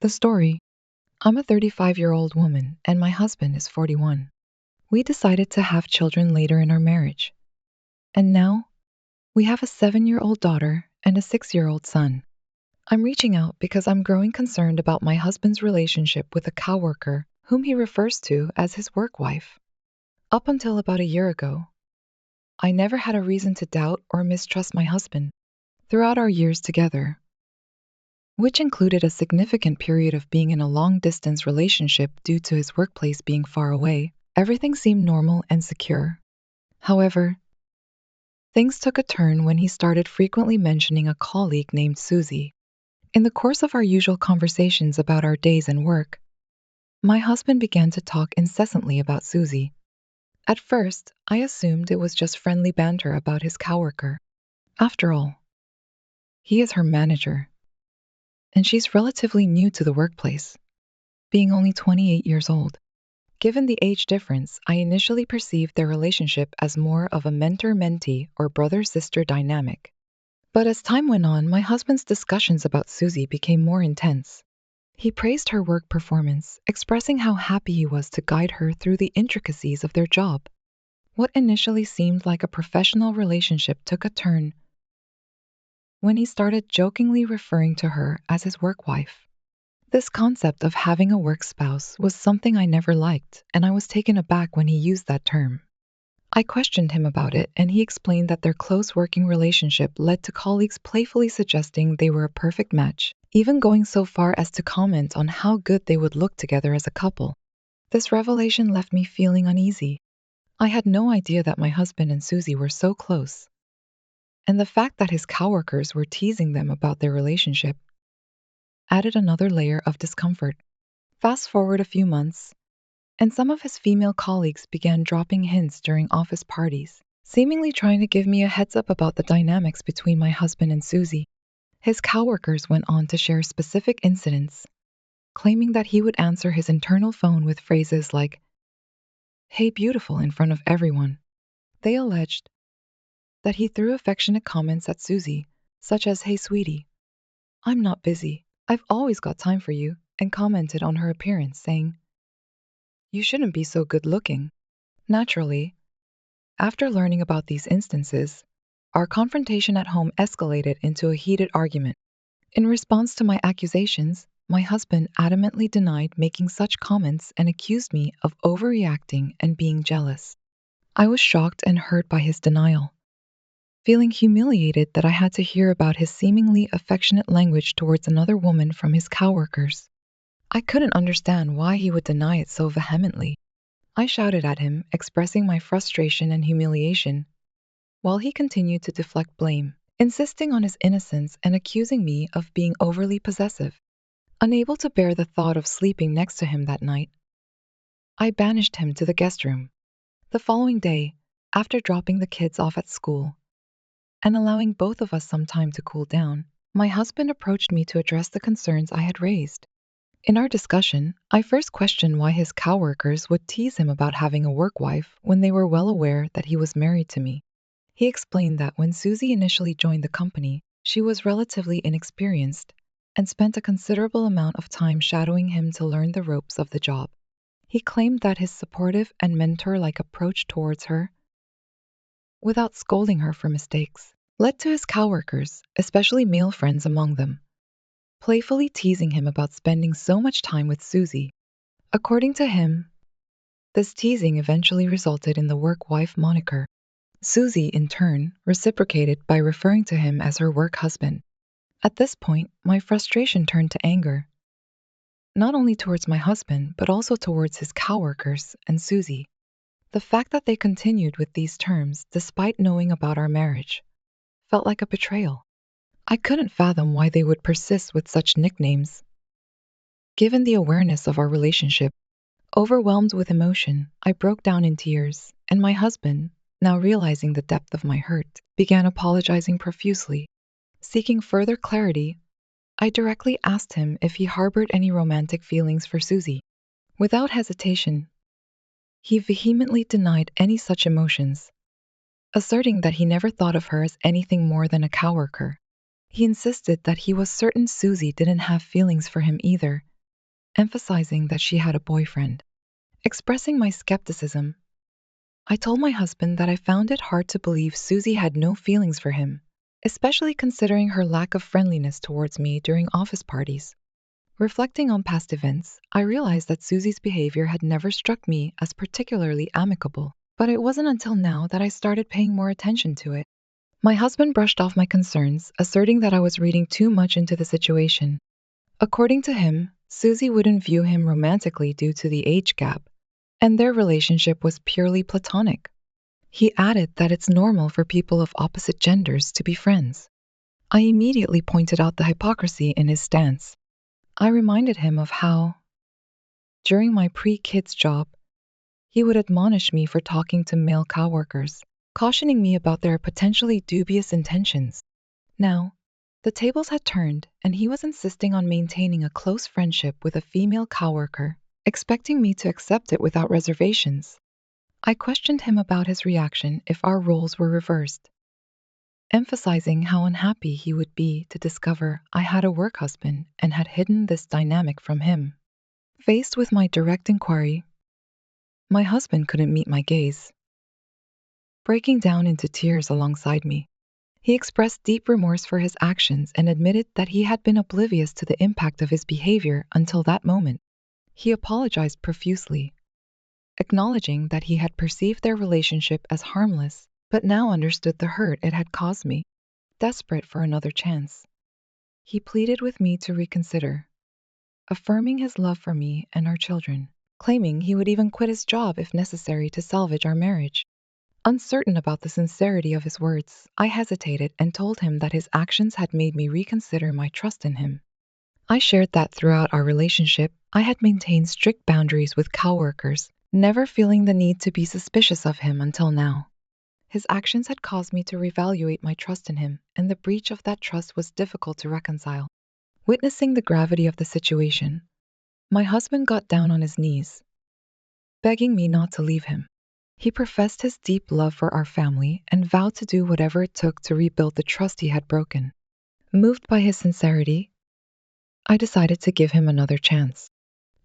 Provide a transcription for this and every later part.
The story. I'm a 35-year-old woman and my husband is 41. We decided to have children later in our marriage. And now we have a 7-year-old daughter and a 6-year-old son. I'm reaching out because I'm growing concerned about my husband's relationship with a coworker whom he refers to as his work wife. Up until about a year ago, I never had a reason to doubt or mistrust my husband. Throughout our years together, which included a significant period of being in a long-distance relationship due to his workplace being far away, everything seemed normal and secure. However, things took a turn when he started frequently mentioning a colleague named Susie. In the course of our usual conversations about our days and work, my husband began to talk incessantly about Susie. At first, I assumed it was just friendly banter about his coworker. After all, he is her manager, and she's relatively new to the workplace, being only 28 years old. Given the age difference, I initially perceived their relationship as more of a mentor-mentee or brother-sister dynamic. But as time went on, my husband's discussions about Susie became more intense. He praised her work performance, expressing how happy he was to guide her through the intricacies of their job. What initially seemed like a professional relationship took a turn when he started jokingly referring to her as his work wife. This concept of having a work spouse was something I never liked, and I was taken aback when he used that term. I questioned him about it, and he explained that their close working relationship led to colleagues playfully suggesting they were a perfect match, even going so far as to comment on how good they would look together as a couple. This revelation left me feeling uneasy. I had no idea that my husband and Susie were so close, and the fact that his coworkers were teasing them about their relationship added another layer of discomfort. Fast forward a few months, and some of his female colleagues began dropping hints during office parties, seemingly trying to give me a heads up about the dynamics between my husband and Susie. His coworkers went on to share specific incidents, claiming that he would answer his internal phone with phrases like, "Hey, beautiful," in front of everyone. They alleged that he threw affectionate comments at Susie, such as, "Hey, sweetie, I'm not busy. I've always got time for you," and commented on her appearance, saying, "You shouldn't be so good looking." Naturally, after learning about these instances, our confrontation at home escalated into a heated argument. In response to my accusations, my husband adamantly denied making such comments and accused me of overreacting and being jealous. I was shocked and hurt by his denial, feeling humiliated that I had to hear about his seemingly affectionate language towards another woman from his coworkers. I couldn't understand why he would deny it so vehemently. I shouted at him, expressing my frustration and humiliation, while he continued to deflect blame, insisting on his innocence and accusing me of being overly possessive. Unable to bear the thought of sleeping next to him that night, I banished him to the guest room. The following day, after dropping the kids off at school and allowing both of us some time to cool down, my husband approached me to address the concerns I had raised. In our discussion, I first questioned why his coworkers would tease him about having a work wife when they were well aware that he was married to me. He explained that when Susie initially joined the company, she was relatively inexperienced and spent a considerable amount of time shadowing him to learn the ropes of the job. He claimed that his supportive and mentor-like approach towards her, without scolding her for mistakes, led to his coworkers, especially male friends among them, playfully teasing him about spending so much time with Susie. According to him, this teasing eventually resulted in the work wife moniker. Susie, in turn, reciprocated by referring to him as her work husband. At this point, my frustration turned to anger, not only towards my husband, but also towards his coworkers and Susie. The fact that they continued with these terms despite knowing about our marriage felt like a betrayal. I couldn't fathom why they would persist with such nicknames. Given the awareness of our relationship, overwhelmed with emotion, I broke down in tears, and my husband, now realizing the depth of my hurt, began apologizing profusely. Seeking further clarity, I directly asked him if he harbored any romantic feelings for Susie. Without hesitation, he vehemently denied any such emotions, asserting that he never thought of her as anything more than a coworker. He insisted that he was certain Susie didn't have feelings for him either, emphasizing that she had a boyfriend. Expressing my skepticism, I told my husband that I found it hard to believe Susie had no feelings for him, especially considering her lack of friendliness towards me during office parties. Reflecting on past events, I realized that Susie's behavior had never struck me as particularly amicable, but it wasn't until now that I started paying more attention to it. My husband brushed off my concerns, asserting that I was reading too much into the situation. According to him, Susie wouldn't view him romantically due to the age gap, and their relationship was purely platonic. He added that it's normal for people of opposite genders to be friends. I immediately pointed out the hypocrisy in his stance. I reminded him of how, during my pre-kids job, he would admonish me for talking to male coworkers, cautioning me about their potentially dubious intentions. Now, the tables had turned, and he was insisting on maintaining a close friendship with a female coworker, expecting me to accept it without reservations. I questioned him about his reaction if our roles were reversed, emphasizing how unhappy he would be to discover I had a work husband and had hidden this dynamic from him. Faced with my direct inquiry, my husband couldn't meet my gaze, breaking down into tears alongside me. He expressed deep remorse for his actions and admitted that he had been oblivious to the impact of his behavior until that moment. He apologized profusely, acknowledging that he had perceived their relationship as harmless, but now understood the hurt it had caused me. Desperate for another chance, he pleaded with me to reconsider, affirming his love for me and our children, claiming he would even quit his job if necessary to salvage our marriage. Uncertain about the sincerity of his words, I hesitated and told him that his actions had made me reconsider my trust in him. I shared that throughout our relationship, I had maintained strict boundaries with coworkers, never feeling the need to be suspicious of him until now. His actions had caused me to reevaluate my trust in him, and the breach of that trust was difficult to reconcile. Witnessing the gravity of the situation, my husband got down on his knees, begging me not to leave him. He professed his deep love for our family and vowed to do whatever it took to rebuild the trust he had broken. Moved by his sincerity, I decided to give him another chance.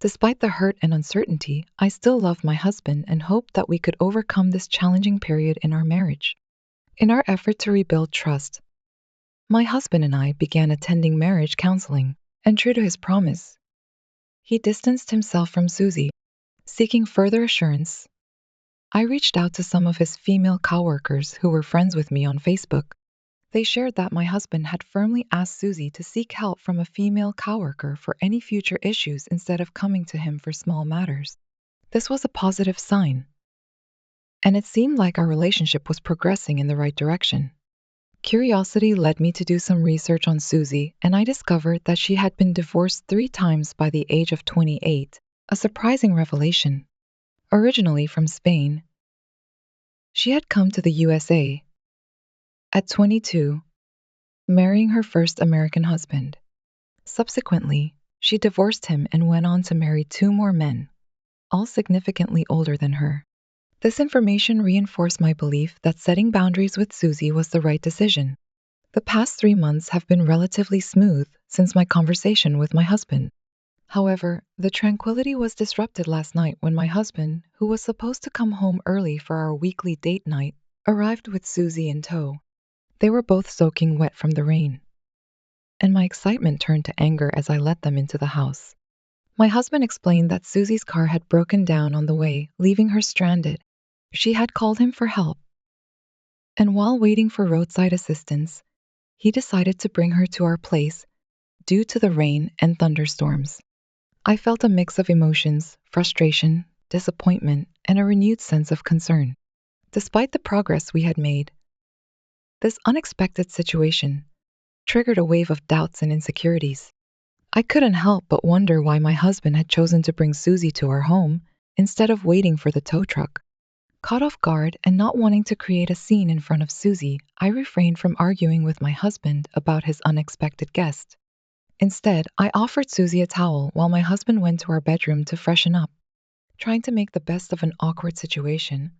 Despite the hurt and uncertainty, I still loved my husband and hoped that we could overcome this challenging period in our marriage. In our effort to rebuild trust, my husband and I began attending marriage counseling, and true to his promise, he distanced himself from Susie. Seeking further assurance, I reached out to some of his female coworkers who were friends with me on Facebook. They shared that my husband had firmly asked Susie to seek help from a female coworker for any future issues instead of coming to him for small matters. This was a positive sign, and it seemed like our relationship was progressing in the right direction. Curiosity led me to do some research on Susie, and I discovered that she had been divorced 3 times by the age of 28, a surprising revelation. Originally from Spain, she had come to the USA at 22, marrying her first American husband. Subsequently, she divorced him and went on to marry 2 more men, all significantly older than her. This information reinforced my belief that setting boundaries with Susie was the right decision. The past 3 months have been relatively smooth since my conversation with my husband. However, the tranquility was disrupted last night when my husband, who was supposed to come home early for our weekly date night, arrived with Susie in tow. They were both soaking wet from the rain, and my excitement turned to anger as I let them into the house. My husband explained that Susie's car had broken down on the way, leaving her stranded. She had called him for help, and while waiting for roadside assistance, he decided to bring her to our place due to the rain and thunderstorms. I felt a mix of emotions, frustration, disappointment, and a renewed sense of concern. Despite the progress we had made, this unexpected situation triggered a wave of doubts and insecurities. I couldn't help but wonder why my husband had chosen to bring Susie to our home instead of waiting for the tow truck. Caught off guard and not wanting to create a scene in front of Susie, I refrained from arguing with my husband about his unexpected guest. Instead, I offered Susie a towel while my husband went to our bedroom to freshen up. Trying to make the best of an awkward situation,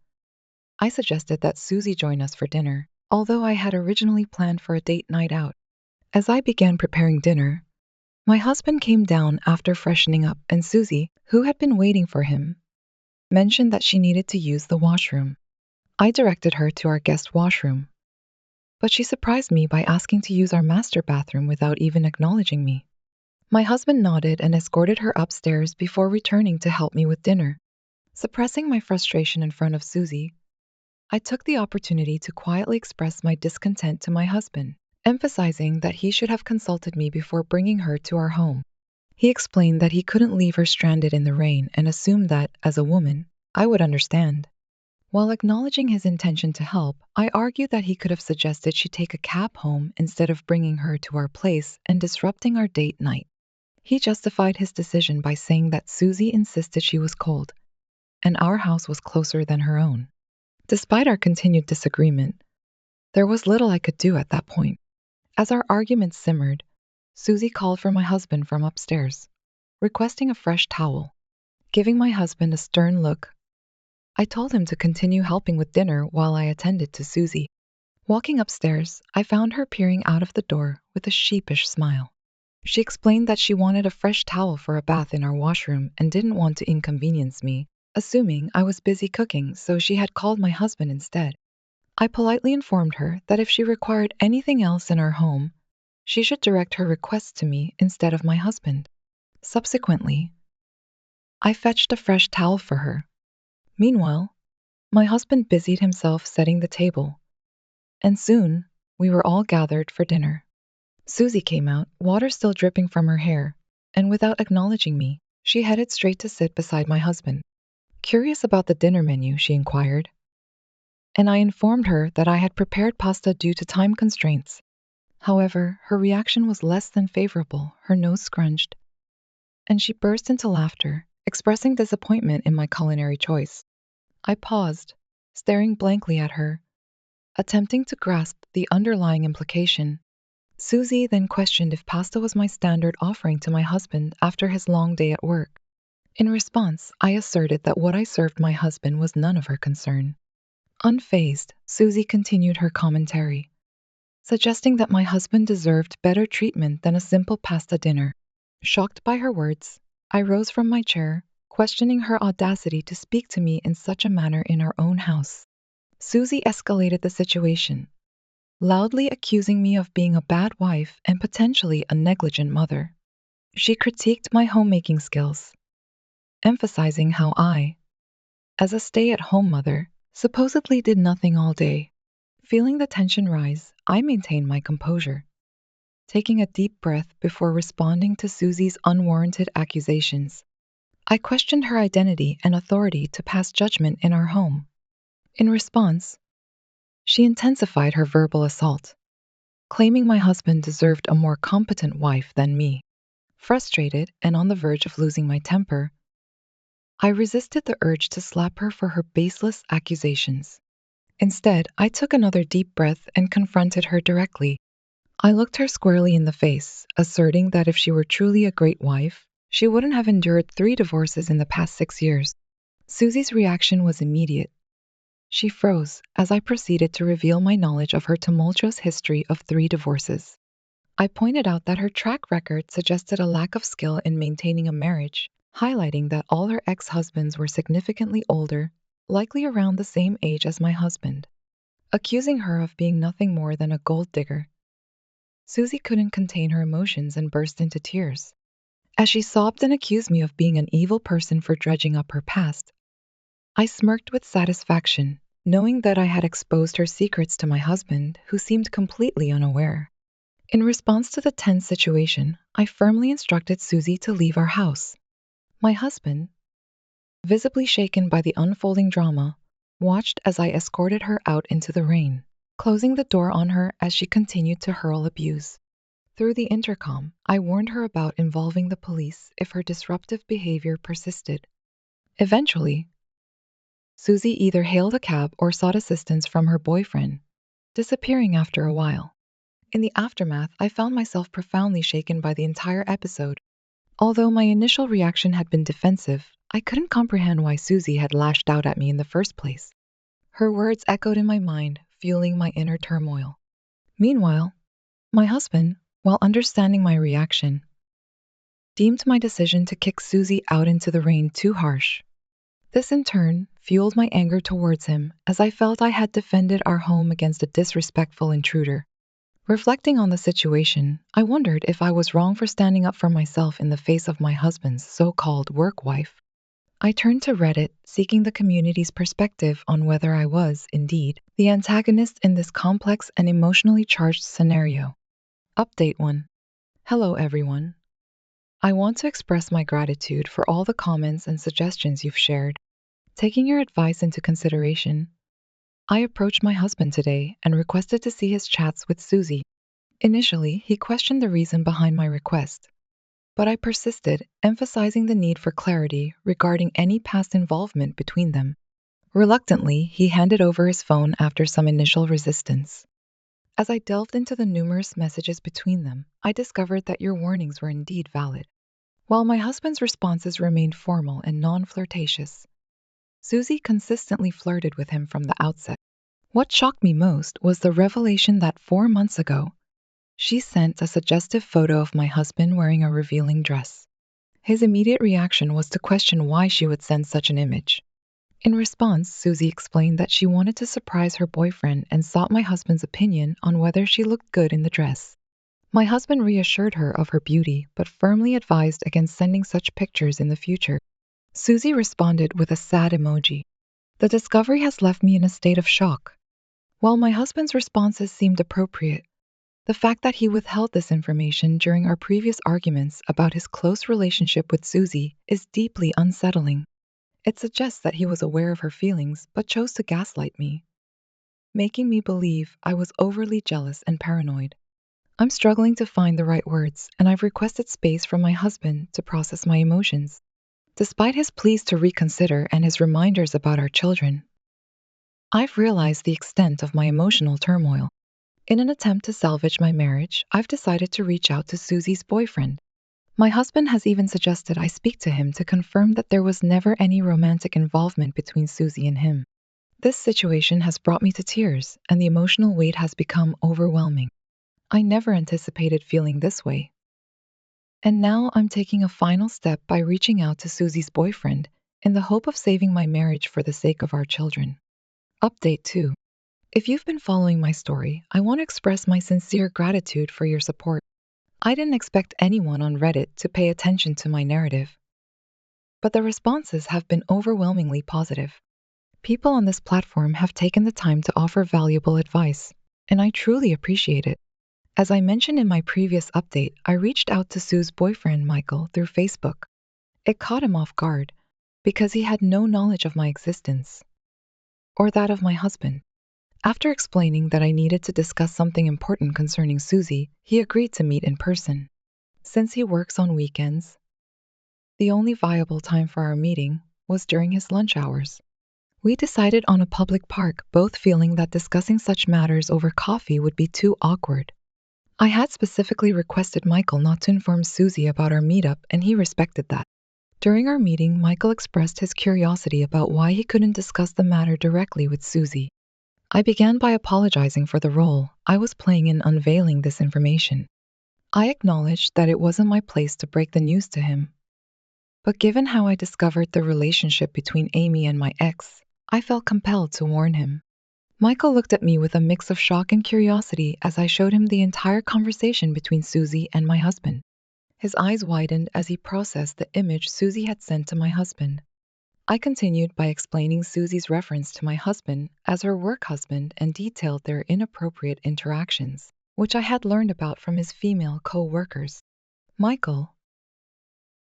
I suggested that Susie join us for dinner, although I had originally planned for a date night out. As I began preparing dinner, My husband came down after freshening up, and Susie, who had been waiting for him, mentioned that she needed to use the washroom. I directed her to our guest washroom, but she surprised me by asking to use our master bathroom without even acknowledging me. My husband nodded and escorted her upstairs before returning to help me with dinner. Suppressing my frustration in front of Susie, I took the opportunity to quietly express my discontent to my husband, emphasizing that he should have consulted me before bringing her to our home. He explained that he couldn't leave her stranded in the rain and assumed that, as a woman, I would understand. While acknowledging his intention to help, I argued that he could have suggested she take a cab home instead of bringing her to our place and disrupting our date night. He justified his decision by saying that Susie insisted she was cold, and our house was closer than her own. Despite our continued disagreement, there was little I could do at that point. As our argument simmered, Susie called for my husband from upstairs, requesting a fresh towel. Giving my husband a stern look, I told him to continue helping with dinner while I attended to Susie. Walking upstairs, I found her peering out of the door with a sheepish smile. She explained that she wanted a fresh towel for a bath in our washroom and didn't want to inconvenience me, assuming I was busy cooking, so she had called my husband instead. I politely informed her that if she required anything else in our home, she should direct her requests to me instead of my husband. Subsequently, I fetched a fresh towel for her. Meanwhile, my husband busied himself setting the table, and soon we were all gathered for dinner. Susie came out, water still dripping from her hair, and without acknowledging me, she headed straight to sit beside my husband. Curious about the dinner menu, she inquired, and I informed her that I had prepared pasta due to time constraints. However, her reaction was less than favorable, her nose scrunched, and she burst into laughter, expressing disappointment in my culinary choice. I paused, staring blankly at her, attempting to grasp the underlying implication. Susie then questioned if pasta was my standard offering to my husband after his long day at work. In response, I asserted that what I served my husband was none of her concern. Unfazed, Susie continued her commentary, suggesting that my husband deserved better treatment than a simple pasta dinner. Shocked by her words, I rose from my chair, questioning her audacity to speak to me in such a manner in our own house. Susie escalated the situation, loudly accusing me of being a bad wife and potentially a negligent mother. She critiqued my homemaking skills, emphasizing how I, as a stay-at-home mother, supposedly did nothing all day. Feeling the tension rise, I maintained my composure, taking a deep breath before responding to Susie's unwarranted accusations. I questioned her identity and authority to pass judgment in our home. In response, she intensified her verbal assault, claiming my husband deserved a more competent wife than me. Frustrated and on the verge of losing my temper, I resisted the urge to slap her for her baseless accusations. Instead, I took another deep breath and confronted her directly. I looked her squarely in the face, asserting that if she were truly a great wife, she wouldn't have endured 3 divorces in the past 6 years. Susie's reaction was immediate. She froze as I proceeded to reveal my knowledge of her tumultuous history of 3 divorces. I pointed out that her track record suggested a lack of skill in maintaining a marriage, highlighting that all her ex-husbands were significantly older, likely around the same age as my husband. Accusing her of being nothing more than a gold digger, Susie couldn't contain her emotions and burst into tears. As she sobbed and accused me of being an evil person for dredging up her past, I smirked with satisfaction, knowing that I had exposed her secrets to my husband, who seemed completely unaware. In response to the tense situation, I firmly instructed Susie to leave our house. My husband, visibly shaken by the unfolding drama, watched as I escorted her out into the rain, closing the door on her as she continued to hurl abuse. Through the intercom, I warned her about involving the police if her disruptive behavior persisted. Eventually, Susie either hailed a cab or sought assistance from her boyfriend, disappearing after a while. In the aftermath, I found myself profoundly shaken by the entire episode. Although my initial reaction had been defensive, I couldn't comprehend why Susie had lashed out at me in the first place. Her words echoed in my mind, fueling my inner turmoil. Meanwhile, my husband, while understanding my reaction, deemed my decision to kick Susie out into the rain too harsh. This in turn fueled my anger towards him as I felt I had defended our home against a disrespectful intruder. Reflecting on the situation, I wondered if I was wrong for standing up for myself in the face of my husband's so-called work wife. I turned to Reddit, seeking the community's perspective on whether I was, indeed, the antagonist in this complex and emotionally charged scenario. Update 1. Hello everyone. I want to express my gratitude for all the comments and suggestions you've shared. Taking your advice into consideration, I approached my husband today and requested to see his chats with Susie. Initially, he questioned the reason behind my request, but I persisted, emphasizing the need for clarity regarding any past involvement between them. Reluctantly, he handed over his phone after some initial resistance. As I delved into the numerous messages between them, I discovered that your warnings were indeed valid. While my husband's responses remained formal and non-flirtatious, Susie consistently flirted with him from the outset. What shocked me most was the revelation that 4 months ago, she sent a suggestive photo of my husband wearing a revealing dress. His immediate reaction was to question why she would send such an image. In response, Susie explained that she wanted to surprise her boyfriend and sought my husband's opinion on whether she looked good in the dress. My husband reassured her of her beauty, but firmly advised against sending such pictures in the future. Susie responded with a sad emoji. The discovery has left me in a state of shock. While my husband's responses seemed appropriate, the fact that he withheld this information during our previous arguments about his close relationship with Susie is deeply unsettling. It suggests that he was aware of her feelings but chose to gaslight me, making me believe I was overly jealous and paranoid. I'm struggling to find the right words, and I've requested space from my husband to process my emotions. Despite his pleas to reconsider and his reminders about our children, I've realized the extent of my emotional turmoil. In an attempt to salvage my marriage, I've decided to reach out to Susie's boyfriend. My husband has even suggested I speak to him to confirm that there was never any romantic involvement between Susie and him. This situation has brought me to tears, and the emotional weight has become overwhelming. I never anticipated feeling this way. And now I'm taking a final step by reaching out to Susie's boyfriend in the hope of saving my marriage for the sake of our children. Update 2. If you've been following my story, I want to express my sincere gratitude for your support. I didn't expect anyone on Reddit to pay attention to my narrative, but the responses have been overwhelmingly positive. People on this platform have taken the time to offer valuable advice, and I truly appreciate it. As I mentioned in my previous update, I reached out to Sue's boyfriend, Michael, through Facebook. It caught him off guard because he had no knowledge of my existence or that of my husband. After explaining that I needed to discuss something important concerning Susie, he agreed to meet in person. Since he works on weekends, the only viable time for our meeting was during his lunch hours. We decided on a public park, both feeling that discussing such matters over coffee would be too awkward. I had specifically requested Michael not to inform Susie about our meetup, and he respected that. During our meeting, Michael expressed his curiosity about why he couldn't discuss the matter directly with Susie. I began by apologizing for the role I was playing in unveiling this information. I acknowledged that it wasn't my place to break the news to him. But given how I discovered the relationship between Amy and my ex, I felt compelled to warn him. Michael looked at me with a mix of shock and curiosity as I showed him the entire conversation between Susie and my husband. His eyes widened as he processed the image Susie had sent to my husband. I continued by explaining Susie's reference to my husband as her work husband and detailed their inappropriate interactions, which I had learned about from his female co-workers. Michael,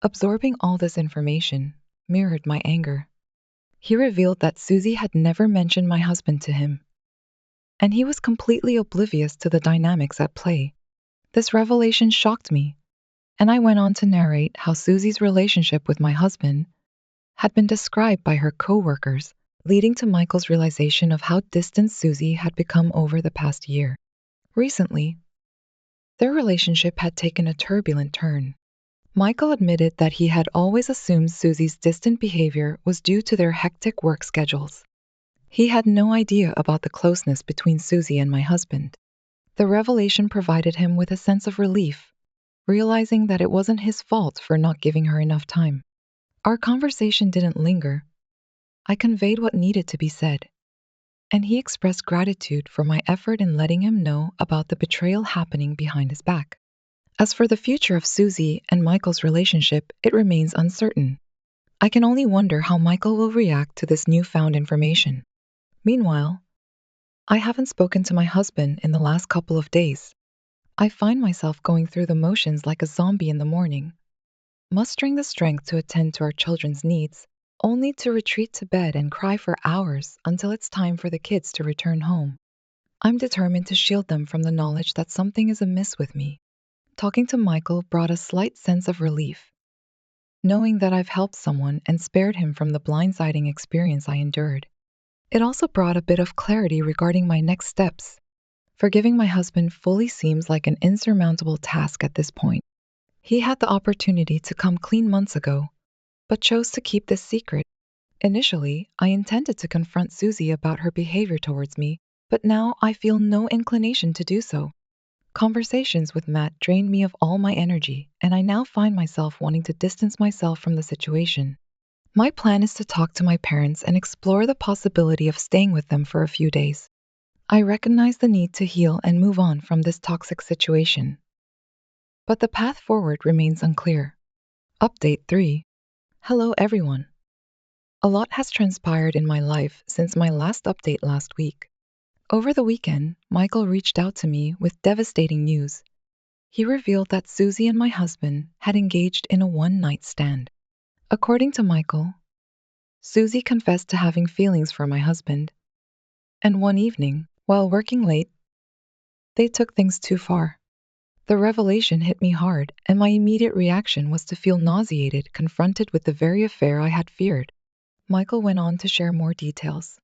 absorbing all this information, mirrored my anger. He revealed that Susie had never mentioned my husband to him, and he was completely oblivious to the dynamics at play. This revelation shocked me, and I went on to narrate how Susie's relationship with my husband had been described by her co-workers, leading to Michael's realization of how distant Susie had become over the past year. Recently, their relationship had taken a turbulent turn. Michael admitted that he had always assumed Susie's distant behavior was due to their hectic work schedules. He had no idea about the closeness between Susie and my husband. The revelation provided him with a sense of relief, realizing that it wasn't his fault for not giving her enough time. Our conversation didn't linger. I conveyed what needed to be said, and he expressed gratitude for my effort in letting him know about the betrayal happening behind his back. As for the future of Susie and Michael's relationship, it remains uncertain. I can only wonder how Michael will react to this newfound information. Meanwhile, I haven't spoken to my husband in the last couple of days. I find myself going through the motions like a zombie in the morning, mustering the strength to attend to our children's needs, only to retreat to bed and cry for hours until it's time for the kids to return home. I'm determined to shield them from the knowledge that something is amiss with me. Talking to Michael brought a slight sense of relief, knowing that I've helped someone and spared him from the blindsiding experience I endured. It also brought a bit of clarity regarding my next steps. Forgiving my husband fully seems like an insurmountable task at this point. He had the opportunity to come clean months ago, but chose to keep this secret. Initially, I intended to confront Susie about her behavior towards me, but now I feel no inclination to do so. Conversations with Matt drained me of all my energy, and I now find myself wanting to distance myself from the situation. My plan is to talk to my parents and explore the possibility of staying with them for a few days. I recognize the need to heal and move on from this toxic situation. But the path forward remains unclear. Update 3. Hello everyone. A lot has transpired in my life since my last update last week. Over the weekend, Michael reached out to me with devastating news. He revealed that Susie and my husband had engaged in a one-night stand. According to Michael, Susie confessed to having feelings for my husband, and one evening, while working late, they took things too far. The revelation hit me hard, and my immediate reaction was to feel nauseated, confronted with the very affair I had feared. Michael went on to share more details,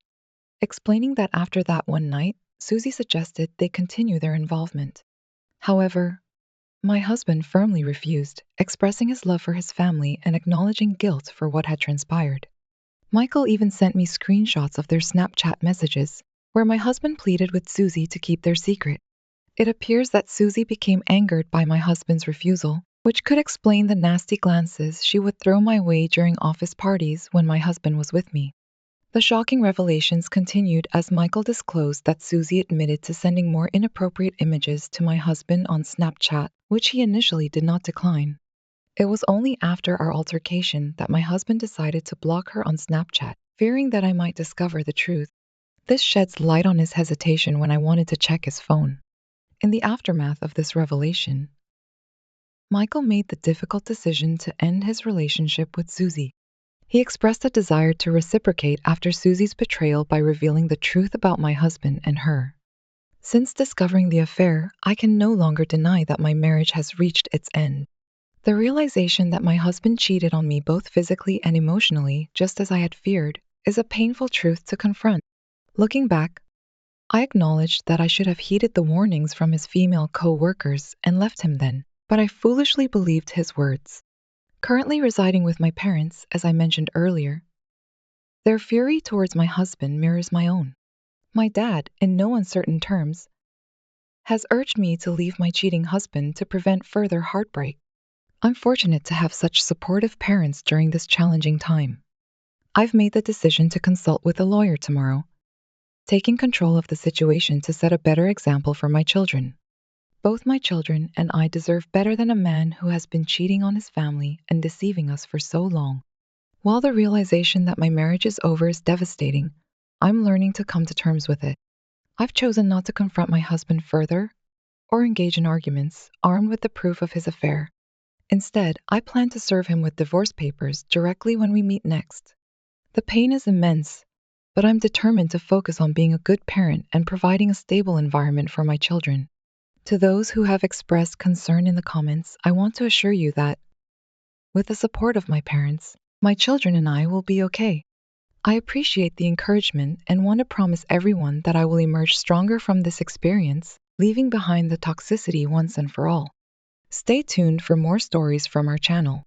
explaining that after that one night, Susie suggested they continue their involvement. However, my husband firmly refused, expressing his love for his family and acknowledging guilt for what had transpired. Michael even sent me screenshots of their Snapchat messages, where my husband pleaded with Susie to keep their secret. It appears that Susie became angered by my husband's refusal, which could explain the nasty glances she would throw my way during office parties when my husband was with me. The shocking revelations continued as Michael disclosed that Susie admitted to sending more inappropriate images to my husband on Snapchat, which he initially did not decline. It was only after our altercation that my husband decided to block her on Snapchat, fearing that I might discover the truth. This sheds light on his hesitation when I wanted to check his phone. In the aftermath of this revelation, Michael made the difficult decision to end his relationship with Susie. He expressed a desire to reciprocate after Susie's betrayal by revealing the truth about my husband and her. Since discovering the affair, I can no longer deny that my marriage has reached its end. The realization that my husband cheated on me both physically and emotionally, just as I had feared, is a painful truth to confront. Looking back, I acknowledged that I should have heeded the warnings from his female co-workers and left him then, but I foolishly believed his words. Currently residing with my parents, as I mentioned earlier, their fury towards my husband mirrors my own. My dad, in no uncertain terms, has urged me to leave my cheating husband to prevent further heartbreak. I'm fortunate to have such supportive parents during this challenging time. I've made the decision to consult with a lawyer tomorrow, taking control of the situation to set a better example for my children. Both my children and I deserve better than a man who has been cheating on his family and deceiving us for so long. While the realization that my marriage is over is devastating, I'm learning to come to terms with it. I've chosen not to confront my husband further or engage in arguments armed with the proof of his affair. Instead, I plan to serve him with divorce papers directly when we meet next. The pain is immense, but I'm determined to focus on being a good parent and providing a stable environment for my children. To those who have expressed concern in the comments, I want to assure you that, with the support of my parents, my children and I will be okay. I appreciate the encouragement and want to promise everyone that I will emerge stronger from this experience, leaving behind the toxicity once and for all. Stay tuned for more stories from our channel.